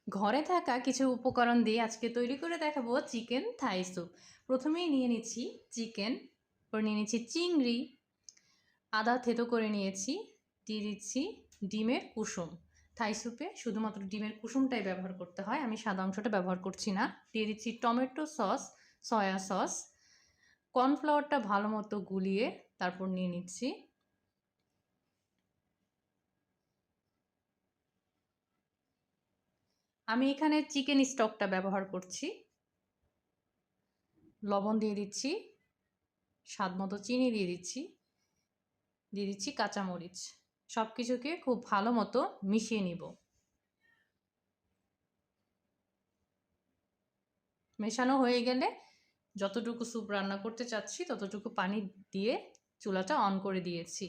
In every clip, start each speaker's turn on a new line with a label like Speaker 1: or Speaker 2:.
Speaker 1: ঘরে থাকা কিছু উপকরণ দিয়ে আজকে তৈরি করে দেখাবো চিকেন থাই স্যুপ। প্রথমেই নিয়ে নিচ্ছি চিকেন, পরে নিয়ে নিচ্ছি চিংড়ি, আদা থেতো করে নিয়েছি, দিয়ে দিচ্ছি ডিমের কুসুম। থাই স্যুপে শুধুমাত্র ডিমের কুসুমটাই ব্যবহার করতে হয়, আমি সাদা অংশটা ব্যবহার করছি না। দিয়ে দিচ্ছি টমেটো সস, সয়া সস, কর্নফ্লাওয়ারটা ভালো মতো গুলিয়ে তারপর নিয়ে নিচ্ছি। আমি এখানে চিকেন স্টকটা ব্যবহার করছি। লবণ দিয়ে দিচ্ছি, স্বাদ মতো চিনি দিয়ে দিচ্ছি, দিয়ে দিচ্ছি কাঁচামরিচ। সব কিছুকে খুব ভালো মতো মিশিয়ে নিব। মেশানো হয়ে গেলে যতটুকু স্যুপ রান্না করতে চাচ্ছি ততটুকু পানি দিয়ে চুলাটা অন করে দিয়েছি।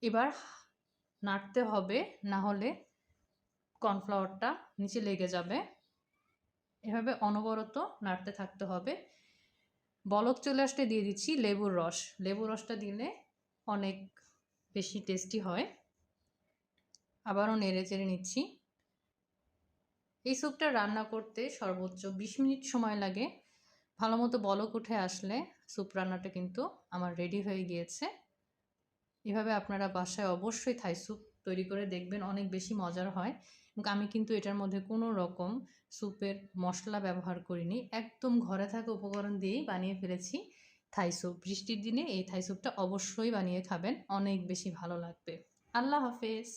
Speaker 1: এবার নাড়তে হবে, না হলে কর্নফ্লাওয়ারটা নিচে লেগে যাবে। এভাবে অনবরত নাড়তে থাকতে হবে। বলক চলে আসতে দিয়ে দিচ্ছি লেবুর রস। লেবুর রসটা দিলে অনেক বেশি টেস্টি হয়। আবারও নেড়ে চেড়ে নিচ্ছি। এই স্যুপটা রান্না করতে সর্বোচ্চ ২০ মিনিট সময় লাগে। ভালো মতো বলক উঠে আসলে স্যুপ রান্নাটা কিন্তু আমার রেডি হয়ে গিয়েছে। এভাবে আপনারা বাসায় অবশ্যই থাই স্যুপ তৈরি করে দেখবেন, অনেক বেশি মজার হয়। এবং আমি কিন্তু এটার মধ্যে কোনো রকম স্যুপের মশলা ব্যবহার করিনি, একদম ঘরে থাকা উপকরণ দিয়েই বানিয়ে ফেলেছি থাই স্যুপ। বৃষ্টির দিনে এই থাই স্যুপটা অবশ্যই বানিয়ে খাবেন, অনেক বেশি ভালো লাগবে। আল্লাহ হাফেজ।